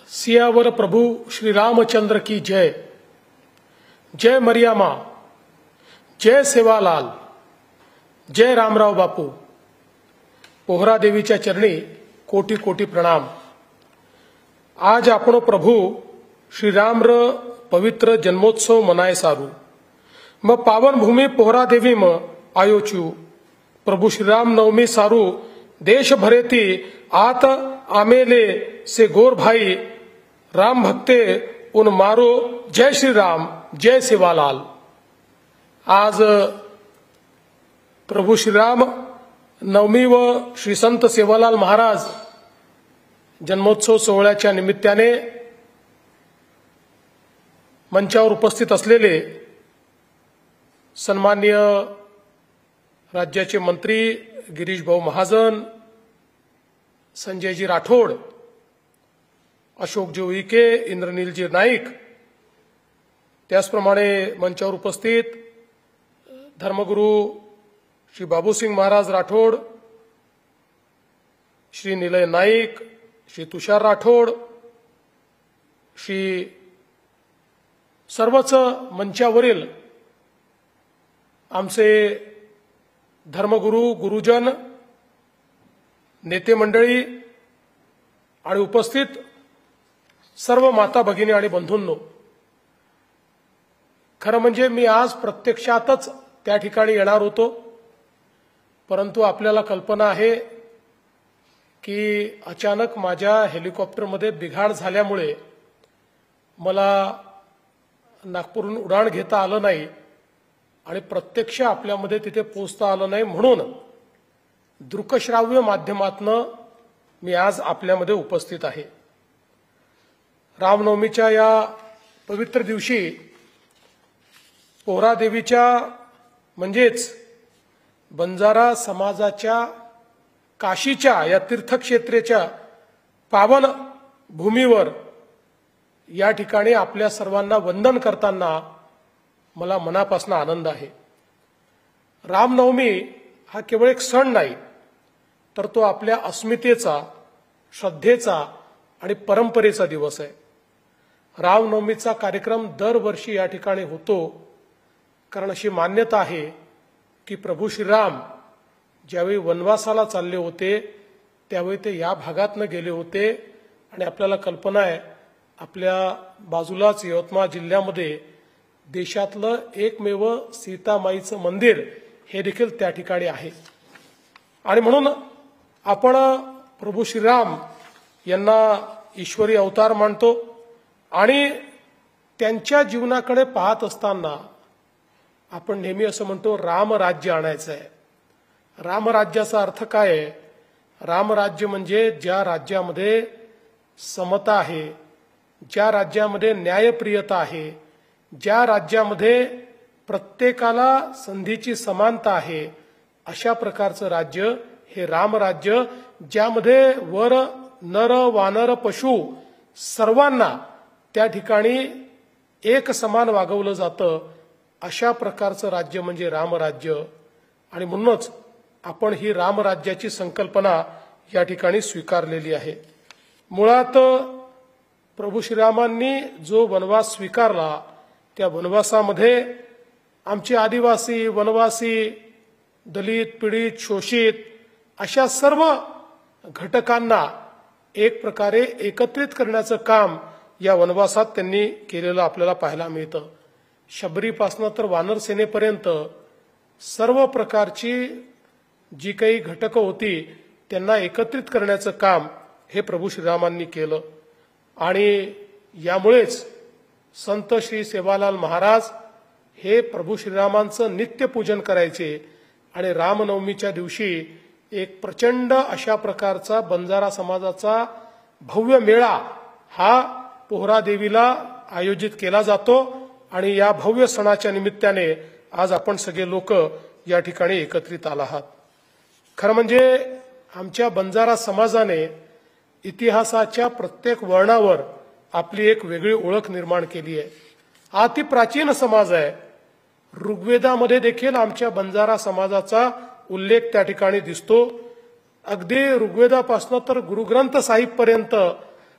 सियावर प्रभु श्री रामचंद्र की जय। जय मरियामा, जय सेवालाल, जय रामराव बापू। पोहरा देवीच्या चरणी कोटी कोटी प्रणाम। आज आपण प्रभु श्री रामर पवित्र जन्मोत्सव मनाय सारू। म पावन भूमि पोहरा देवी म आयोचू प्रभु श्री राम नवमी सारू। देश भरेती आत आमेले से गोर भाई राम भक्ते उन मारो। जय श्री राम, जय सेवालाल। आज प्रभु श्री राम नवमी व श्री संत सेवालाल महाराज जन्मोत्सव सोहळ्याच्या निमित्ताने मंचावर उपस्थित असलेले सन्माननीय राज्याचे मंत्री गिरीश भाऊ महाजन, संजयजी राठोड, अशोकजी उईके, इंद्रनीलजी नाईक, त्याचप्रमाणे मंचावर उपस्थित धर्मगुरू श्री बाबूसिंग महाराज राठोड, श्री निलय नाईक, श्री तुषार राठोड, श्री सर्वच मंचावरील आमचे धर्मगुरू, गुरुजन, नेते मंडळी आणि उपस्थित सर्व माता भगिनी आणि बंधूंनो, खरं म्हणजे मी आज प्रत्यक्षातच त्या ठिकाणी येणार होतो, परंतु आपल्याला कल्पना आहे की अचानक माझ्या हेलिकॉप्टरमध्ये बिघाड झाल्यामुळे मला नागपूरहून उडाण घेता आलं नाही आणि प्रत्यक्ष आपल्यामध्ये तिथे पोहोचता आलं नाही, म्हणून दृकश्राव्य माध्यमातनं मी आज आपल्यामध्ये उपस्थित आहे। रामनवमीच्या या पवित्र दिवशी पोहरा देवीच्या म्हणजेच बंजारा समाजाच्या काशीच्या या तीर्थक्षेत्रेच्या पावन भूमीवर या ठिकाणी आपल्या सर्वांना वंदन करताना मला मनापासून आनंद आहे। रामनवमी हा केवळ एक सण नाही, तर तो आपल्या अस्मितेचा, श्रद्धेचा आणि परंपरेचा दिवस आहे। रामनवमीचा कार्यक्रम दरवर्षी या ठिकाणी होतो, कारण अशी मान्यता आहे की प्रभू श्रीराम ज्यावेळी वनवासाला चालले होते त्यावेळी ते या भागातनं गेले होते आणि आपल्याला कल्पना आहे आपल्या बाजूलाच यवतमाळ जिल्ह्यामध्ये देशातलं एकमेव सीतामाईचं मंदिर हे देखील त्या ठिकाणी आहे। आणि म्हणून आपण प्रभू श्रीराम यांना ईश्वरी अवतार मानतो आणि त्यांच्या जीवनाकडे पाहत असताना आपण नेहमी असं म्हणतो रामराज्य आणायचं आहे। रामराज्याचा अर्थ काय आहे? रामराज्य म्हणजे ज्या राज्यामध्ये समता आहे, ज्या राज्यामध्ये न्यायप्रियता आहे, ज्या राज्यामध्ये प्रत्येकाला संधीची समानता आहे, अशा प्रकारचं राज्य हे रामराज्य, ज्यामध्ये वर नर वानर पशु सर्वांना त्या ठिकाणी एक समान वागवलं जातं, अशा प्रकारचं राज्य म्हणजे रामराज्य। आणि म्हणूनच आपण ही रामराज्याची संकल्पना या ठिकाणी स्वीकारलेली आहे। मुळात प्रभू श्रीरामांनी जो वनवास स्वीकारला त्या वनवासामध्ये आमचे आदिवासी, वनवासी, दलित, पीडित, शोषित अशा सर्व घटकांना एक प्रकारे एकत्रित करण्याचं काम या वनवासात त्यांनी केलेलं आपल्याला पाहायला मिळतं। शबरीपासनं तर वानर सेनेपर्यंत सर्व प्रकारची जी काही घटकं होती त्यांना एकत्रित करण्याचं काम हे प्रभू श्रीरामांनी केलं। आणि यामुळेच संत श्री सेवालाल महाराज हे प्रभू श्रीरामांचं नित्यपूजन करायचे आणि रामनवमीच्या दिवशी एक प्रचंड अशा प्रकारचा बंजारा समाजाचा भव्य मेळा हा पोहरा देवीला आयोजित केला जातो आणि या भव्य सणाच्या निमित्ताने आज आपण सगळे लोक या ठिकाणी एकत्रित आला आहात। खरं म्हणजे आमच्या बंजारा समाजाने इतिहासाच्या प्रत्येक वर्णावर आपली एक वेगळी ओळख निर्माण केली आहे। हा अति प्राचीन समाज आहे। ऋग्वेदामध्ये देखील आमच्या बंजारा समाजाचा उल्लेख त्या ठिकाणी दिसतो। अगदी ऋग्वेदापासून तर गुरुग्रंथ साहिब पर्यंत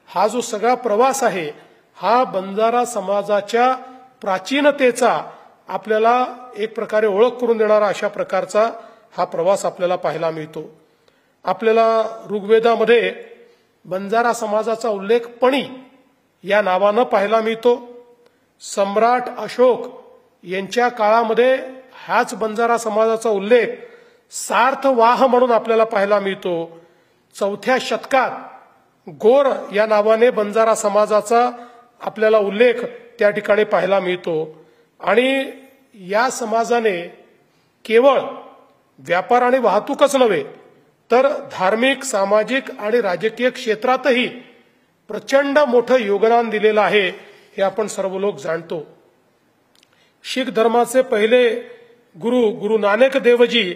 हा जो सगळा प्रवास आहे हा बंजारा समाजाच्या प्राचीनतेचा आपल्याला एक प्रकारे ओळख करून देणारा अशा प्रकारचा हा प्रवास आपल्याला पाहायला मिळतो. आपल्याला ऋग्वेदामध्ये बंजारा समाजाचा उल्लेख पणी या नावानं पाहायला मिळतो. सम्राट अशोक यांच्या काळामध्ये ह्याच बंजारा समाजाचा उल्लेख सार्थवाह म्हणून आपल्याला पाहायला मिळतो. 4थ्या शतकात गोर या नावाने बंजारा समाजाचा आपल्याला उल्लेख त्या ठिकाणी पाहायला मिळतो. आणि या समाजाने केवळ व्यापार आणि वाहतूकच नव्हे तर धार्मिक, सामाजिक आणि राजकीय क्षेत्रातही प्रचंड मोठं योगदान दिलेलं आहे हे आपण सर्व लोक जाणतो. शीख धर्माचे पहिले गुरु नानक देवजी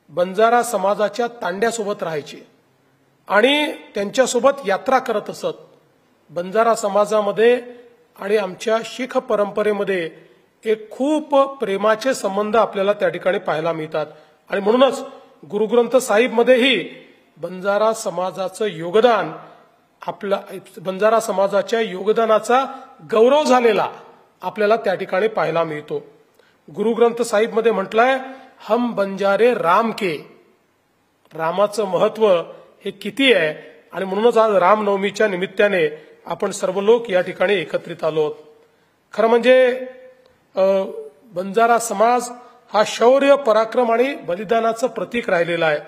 बंजारा समाजाच्या तांड्यासोबत राहायचे आणि त्यांच्यासोबत यात्रा करत असत. बंजारा समाजामध्ये आणि आमच्या शीख परंपरेमध्ये एक खूप प्रेमाचे संबंध आपल्याला त्या ठिकाणी पाहायला मिळतात. आणि म्हणूनच गुरुग्रंथ साहिबमध्येही बंजारा समाजाचं योगदान बंजारा समाजाच्या योगदानाचा गौरव झालेला आपल्याला त्या ठिकाणी पाहायला मिळतो. गुरुग्रंथ साहिबमध्ये म्हटलंय, हम बंजारे राम के. रामाचं महत्व हे किती आहे आणि म्हणूनच आज रामनवमीच्या निमित्ताने आपण सर्व लोक या ठिकाणी एकत्रित आलो. खरं म्हणजे बंजारा समाज हा शौर्य, पराक्रम आणि बलिदानाचं प्रतीक राहिलेला आहे.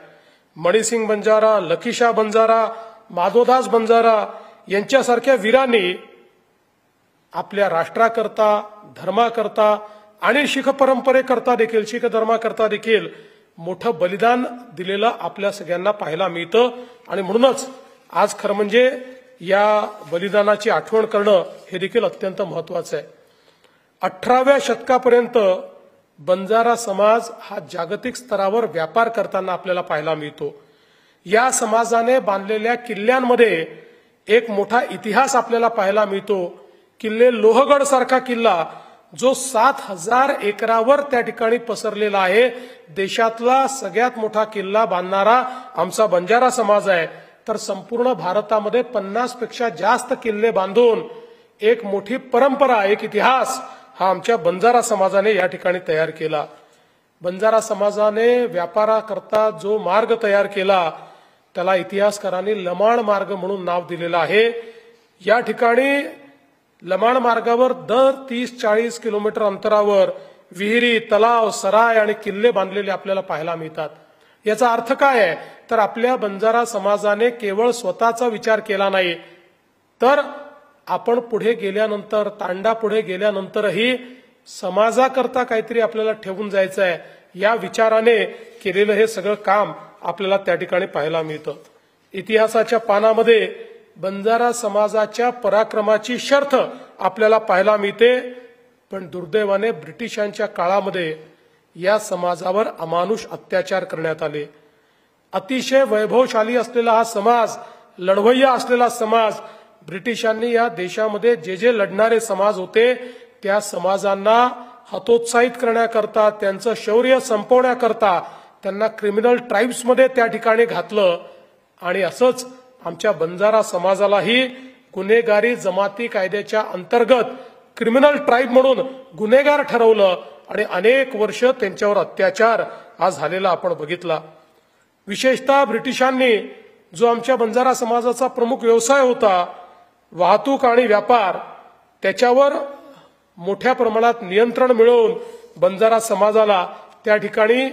मणिसिंग बंजारा, लकीशा बंजारा, माधवदास बंजारा यांच्यासारख्या वीरांनी आपल्या राष्ट्राकरता, धर्माकरता आणि शीख परंपरेकरता देखील, शीख धर्माकरता देखील मोठं बलिदान दिलेलं आपल्या सगळ्यांना पाहायला मिळतं. आणि म्हणूनच आज खरं म्हणजे या बलिदानाची आठवण करणं हे देखील अत्यंत महत्वाचं आहे. 18व्या शतकापर्यंत बंजारा समाज हा जागतिक स्तरावर व्यापार करताना आपल्याला पाहायला मिळतो. या समाजाने बांधलेल्या किल्ल्यांमध्ये एक मोठा इतिहास आपल्याला पाहायला मिळतो. किल्ले लोहगड सारखा किल्ला जो 7000 एकरावर त्या ठिकाणी पसरलेला आहे. देशातला सगळ्यात मोठा किल्ला बांधणारा आमचा बंजारा समाज आहे. तर संपूर्ण भारतामध्ये 50 पेक्षा जास्त किल्ले बांधून एक मोठी परंपरा, एक इतिहास हा आमच्या बंजारा समाजाने या ठिकाणी तयार केला. बंजारा समाजाने व्यापाराकरता जो मार्ग तयार केला त्याला इतिहासकारांनी लमाण मार्ग म्हणून नाव दिलेलं आहे. या ठिकाणी लमाण मार्गावर दर 30-40 किलोमीटर अंतरावर विहिरी, तलाव, सराय आणि किल्ले बांधलेले आपल्याला पाहायला मिळतात. याचा अर्थ काय आहे तर आपल्या बंजारा समाजाने केवळ स्वतःचा विचार केला नाही तर आपण पुढे गेल्यानंतर, तांडा पुढे गेल्यानंतरही समाजाकरता काहीतरी आपल्याला ठेवून जायचं आहे या विचाराने केलेलं हे सगळं काम आपल्याला त्या ठिकाणी पाहायला मिळतं. इतिहासाच्या पानामध्ये बंजारा समाजाच्या पराक्रमाची शर्थ आपल्याला पाहायला मिळते. पण दुर्दैवाने ब्रिटिशांच्या काळामध्ये या समाजावर अमानुष अत्याचार करण्यात आले. अतिशय वैभवशाली असलेला हा समाज, लढवय्या असलेला समाज, ब्रिटिशांनी या देशामध्ये जे लढणारे समाज होते त्या समाजांना हतोत्साहित करण्याकरता, त्यांचं शौर्य संपवण्याकरता त्यांना क्रिमिनल ट्राईब्समध्ये त्या ठिकाणी घातलं. आणि असंच आमच्या बंजारा समाजालाही गुन्हेगारी जमाती कायद्याच्या अंतर्गत क्रिमिनल ट्राईब म्हणून गुन्हेगार ठरवलं आणि अनेक वर्ष त्यांच्यावर अत्याचार हा झालेला आपण बघितला. विशेषतः ब्रिटिशांनी जो आमच्या बंजारा समाजाचा प्रमुख व्यवसाय होता, वाहतूक आणि व्यापार, त्याच्यावर मोठ्या प्रमाणात नियंत्रण मिळवून बंजारा समाजाला त्या ठिकाणी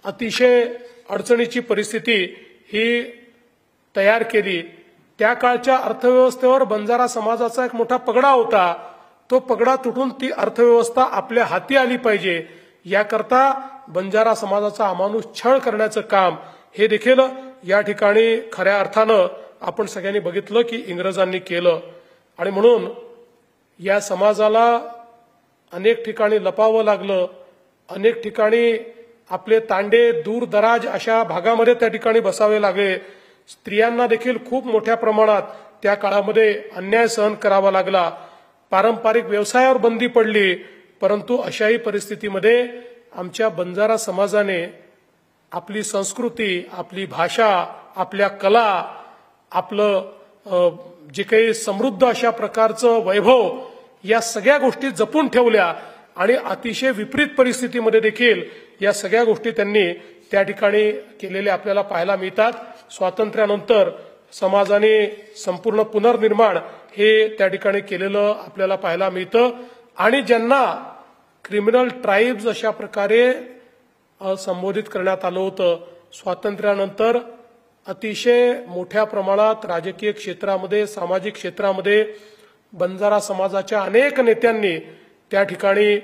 अतिशय अडचणीची परिस्थिती ही तयार केली. त्या काळच्या अर्थव्यवस्थेवर बंजारा समाजाचा एक मोठा पगडा होता. तो पगडा तुटून ती अर्थव्यवस्था आपल्या हाती आली पाहिजे याकरता बंजारा समाजाचा अमानुष छळ करण्याचं काम हे देखील या ठिकाणी खऱ्या अर्थानं आपण सगळ्यांनी बघितलं की इंग्रजांनी केलं. आणि म्हणून या समाजाला अनेक ठिकाणी लपावं लागलं. अनेक ठिकाणी आपले तांडे दूर दराज अशा भागामध्ये त्या ठिकाणी बसावे लागले. स्त्रियांना देखील खूप मोठ्या प्रमाणात त्या काळामध्ये अन्याय सहन करावा लागला. पारंपरिक व्यवसायावर बंदी पडली. परंतु अशाही परिस्थितीमध्ये आमच्या बंजारा समाजाने आपली संस्कृती, आपली भाषा, आपल्या कला, आपलं जे काही समृद्ध अशा प्रकारचं वैभव या सगळ्या गोष्टी जपून ठेवल्या आणि अतिशय विपरीत परिस्थितीमध्ये देखील या सगळ्या गोष्टी त्यांनी त्या ठिकाणी केलेल्या आपल्याला पाहायला मिळतात. स्वातंत्र्यानंतर समाजाने संपूर्ण पुनर्निर्माण हे त्या ठिकाणी केलेलं आपल्याला पाहायला मिळतं आणि ज्यांना क्रिमिनल ट्राईब्स अशा प्रकारे संबोधित करण्यात आलं होतं, स्वातंत्र्यानंतर अतिशय मोठ्या प्रमाणात राजकीय क्षेत्रामध्ये सामाजिक क्षेत्रामध्ये बंजारा समाजाच्या अनेक नेत्यांनी त्या ठिकाणी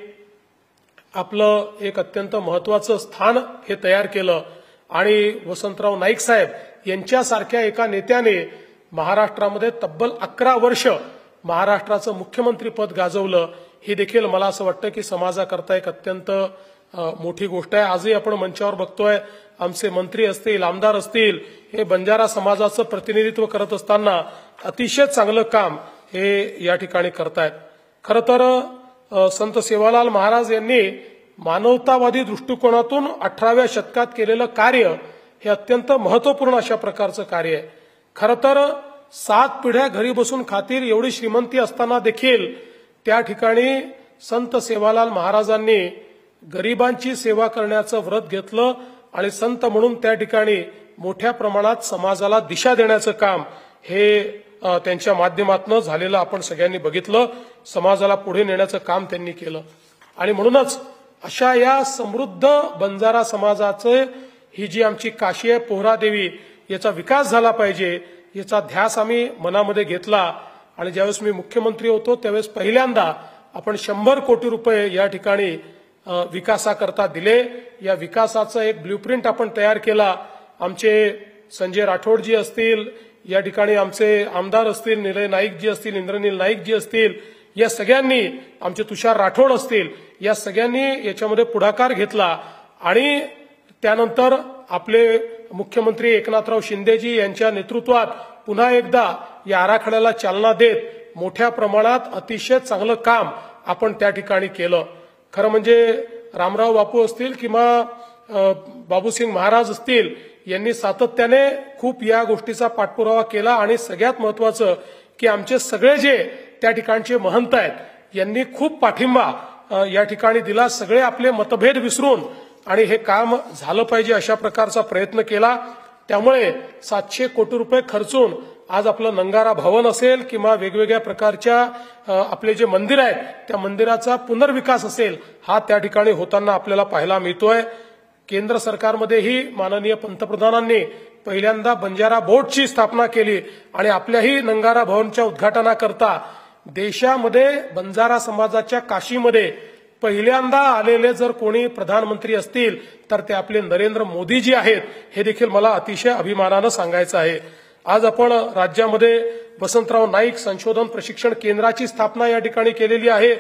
आपलं एक अत्यंत महत्वाचं स्थान हे तयार केलं आणि वसंतराव नाईक साहेब यांच्यासारख्या एका नेत्याने महाराष्ट्रामध्ये तब्बल 11 वर्ष महाराष्ट्राचं मुख्यमंत्रीपद गाजवलं. ही देखील मला असं वाटतं की समाजाकरता एक अत्यंत मोठी गोष्ट आहे. आजही आपण मंचावर बघतोय आमचे मंत्री असतील, आमदार असतील, हे बंजारा समाजाचं प्रतिनिधित्व करत असताना अतिशय चांगलं काम हे या ठिकाणी करतायत. खरं तर संत सेवालाल महाराज यांनी मानवतावादी दृष्टिकोनातून 18व्या शतकात केलेलं कार्य हे अत्यंत महत्वपूर्ण अशा प्रकारचं कार्य आहे. खरं तर 7 पिढ्या घरी बसून खातील एवढी श्रीमंती असताना देखील त्या ठिकाणी संत सेवालाल महाराजांनी गरिबांची सेवा करण्याचं व्रत घेतलं आणि संत म्हणून त्या ठिकाणी मोठ्या प्रमाणात समाजाला दिशा देण्याचं काम हे त्यांच्या माध्यमातून झालेलं आपण सगळ्यांनी बघितलं. समाजाला पुढे नेण्याचं काम त्यांनी केलं आणि म्हणूनच अशा या समृद्ध बंजारा समाजाचे ही जी आमची काशी आहे पोहरादेवी, याचा विकास झाला पाहिजे याचा ध्यास आम्ही मनामध्ये घेतला आणि ज्यावेळेस मी मुख्यमंत्री होतो त्यावेळेस पहिल्यांदा आपण 100 कोटी रुपये या ठिकाणी विकासाकरता दिले. या विकासाचं एक ब्ल्यूप्रिंट आपण तयार केला. आमचे संजय राठोडजी असतील, या ठिकाणी आमचे आमदार असतील, निलय नाईक जी असतील, इंद्रनील नाईक जी असतील, या सगळ्यांनी, आमचे तुषार राठोड असतील, या सगळ्यांनी याच्यामध्ये पुढाकार घेतला आणि त्यानंतर आपले मुख्यमंत्री एकनाथराव शिंदेजी यांच्या नेतृत्वात पुन्हा एकदा या आराखड्याला चालना देत मोठ्या प्रमाणात अतिशय चांगलं काम आपण त्या ठिकाणी केलं. खरं म्हणजे रामराव बापू असतील किंवा बाबूसिंग महाराज असतील, यांनी सातत्याने खूप या गोष्टीचा पाठपुरावा केला आणि सगळ्यात महत्वाचं की आमचे सगळे जे त्या ठिकाणचे महंत आहेत यांनी खूप पाठिंबा या ठिकाणी दिला. सगळे आपले मतभेद विसरून आणि हे काम झालं पाहिजे अशा प्रकारचा प्रयत्न केला. त्यामुळे 700 कोटी रुपये खर्चून आज आपलं नंगारा भवन असेल किंवा वेगवेगळ्या प्रकारच्या आपले जे मंदिर आहेत त्या मंदिराचा पुनर्विकास असेल, हा त्या ठिकाणी होताना आपल्याला पाहायला मिळतोय. केंद्र सरकारमध्येही माननीय पंतप्रधानांनी पहिल्यांदा बंजारा बोर्डची स्थापना केली आणि आपल्याही नंगारा भवनच्या उद्घाटनाकरता देशामध्ये बंजारा समाजाच्या काशीमध्ये पहिल्यांदा आलेले जर कोणी प्रधानमंत्री असतील तर ते आपले नरेंद्र मोदीजी आहेत. हे देखील मला अतिशय अभिमानानं सांगायचं आहे. आज आपण राज्यामध्ये वसंतराव नाईक संशोधन प्रशिक्षण केंद्राची स्थापना या ठिकाणी केलेली आहे.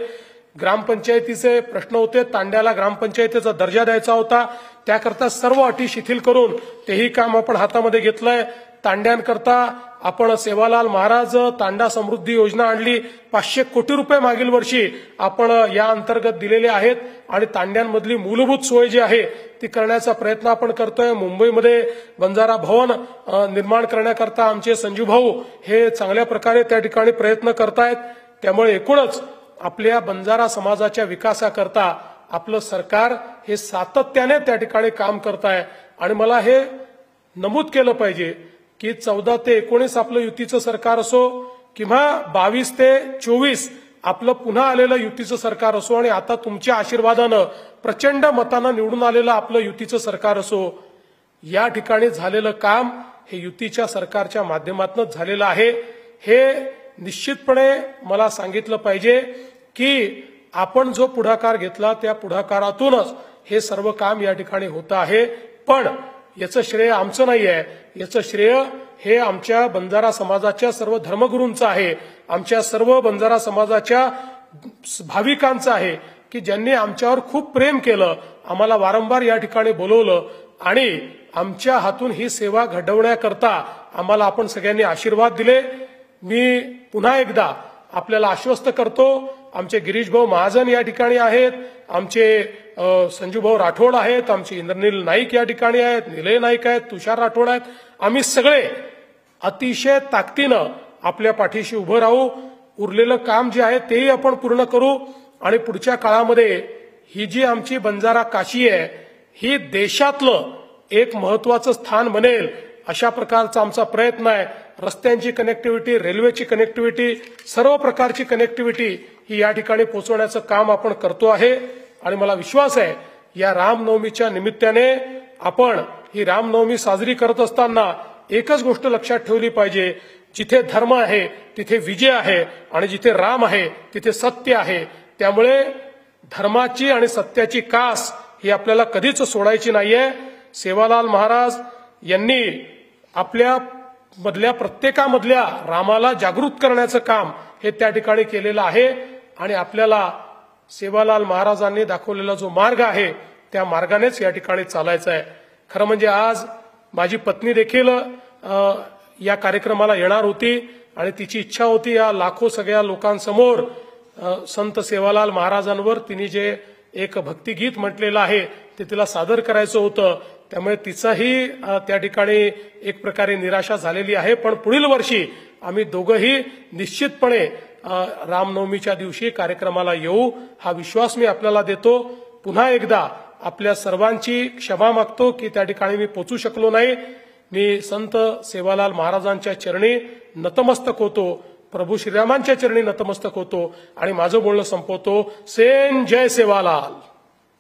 ग्रामपंचायतीचे प्रश्न होते, तांड्याला ग्रामपंचायतीचा दर्जा द्यायचा होता, त्याकरता सर्व अटी शिथिल करून तेही काम आपण हातामध्ये घेतलंय. तांड्यांकरता आपण सेवालाल महाराज तांडा समृद्धी योजना आणली. 500 कोटी रुपये मागील वर्षी आपण या अंतर्गत दिलेले आहेत आणि तांड्यांमधली मूलभूत सोय जी आहे ती करण्याचा प्रयत्न आपण करतोय. मुंबईमध्ये बंजारा भवन निर्माण करण्याकरता आमचे संजू भाऊ हे चांगल्या प्रकारे त्या ठिकाणी प्रयत्न करतायत. त्यामुळे एकूणच आपल्या बंजारा समाजाच्या विकासाकरता आपलं सरकार हे सातत्याने त्या ठिकाणी काम करत आहे आणि मला हे नमूद केलं पाहिजे की 14 ते 19 आपलं युतीचं सरकार असो किंवा 22 ते 24 आपलं पुन्हा आलेलं युतीचं सरकार असो आणि आता तुमच्या आशीर्वादानं प्रचंड मतानं निवडून आलेलं आपलं युतीचं सरकार असो, या ठिकाणी झालेलं काम हे युतीच्या सरकारच्या माध्यमातूनच झालेलं आहे. हे निश्चितपणे मला सांगितलं पाहिजे की आपण जो पुढाकार घेतला त्या पुढाकारातूनच हे सर्व काम या ठिकाणी होतं आहे. पण याचं श्रेय आमचं नाही आहे, याचं श्रेय हे आमच्या बंजारा समाजाच्या सर्व धर्मगुरूंचं आहे, आमच्या सर्व बंजारा समाजाच्या भाविकांचं आहे की ज्यांनी आमच्यावर खूप प्रेम केलं, आम्हाला वारंवार या ठिकाणी बोलवलं आणि आमच्या हातून ही सेवा घडवण्याकरता आम्हाला आपण सगळ्यांनी आशीर्वाद दिले. मी पुन्हा एकदा आपल्याला आश्वस्त करतो, आमचे गिरीश भाऊ महाजन या ठिकाणी आहेत, आमचे संजू भाऊ राठोड आहेत, आमचे इंद्रनील नाईक या ठिकाणी आहेत, निलय नाईक आहेत, तुषार राठोड आहेत. आम्ही सगळे अतिशय ताकदीनं आपल्या पाठीशी उभं राहू. उरलेलं काम जे आहे तेही आपण पूर्ण करू आणि पुढच्या काळामध्ये ही जी आमची बंजारा काशी आहे ही देशातलं एक महत्वाचं स्थान बनेल अशा प्रकारचा आमचा प्रयत्न आहे. रस्त्यांची कनेक्टिव्हिटी, रेल्वेची कनेक्टिव्हिटी, सर्व प्रकारची कनेक्टिव्हिटी ही या ठिकाणी पोहोचवण्याचं काम आपण करतो आहे. आणि मला विश्वास आहे या रामनवमीच्या निमित्ताने आपण ही रामनवमी साजरी करत असताना एकच गोष्ट लक्षात ठेवली पाहिजे, जिथे धर्म आहे तिथे विजय आहे आणि जिथे राम आहे तिथे सत्य आहे. त्यामुळे धर्माची आणि सत्याची कास ही आपल्याला कधीच सोडायची नाहीये. सेवालाल महाराज यांनी आपल्या मधल्या प्रत्येकामधल्या रामाला जागृत करण्याचं काम हे त्या ठिकाणी केलेलं आहे आणि आपल्याला सेवालाल महाराजांनी दाखवलेला जो मार्ग आहे त्या मार्गानेच या ठिकाणी चालायचं आहे. खरं म्हणजे आज माझी पत्नी देखील या कार्यक्रमाला येणार होती आणि तिची इच्छा होती या लाखो सगळ्या लोकांसमोर संत सेवालाल महाराजांवर तिने जे एक भक्तिगीत म्हटलेलं आहे ते तिला सादर करायचं होतं. त्यामुळे तिचाही त्या ठिकाणी एक प्रकारे निराशा झालेली आहे. पण पुढील वर्षी आम्ही दोघंही निश्चितपणे रामनवमीच्या दिवशी कार्यक्रमाला येऊ हा विश्वास मी आपल्याला देतो. पुन्हा एकदा आपल्या सर्वांची क्षमा मागतो की त्या ठिकाणी मी पोचू शकलो नाही. मी संत सेवालाल महाराजांच्या चरणी नतमस्तक होतो, प्रभू श्रीरामांच्या चरणी नतमस्तक होतो आणि माझं बोलणं संपवतो. सेन जय सेवालाल.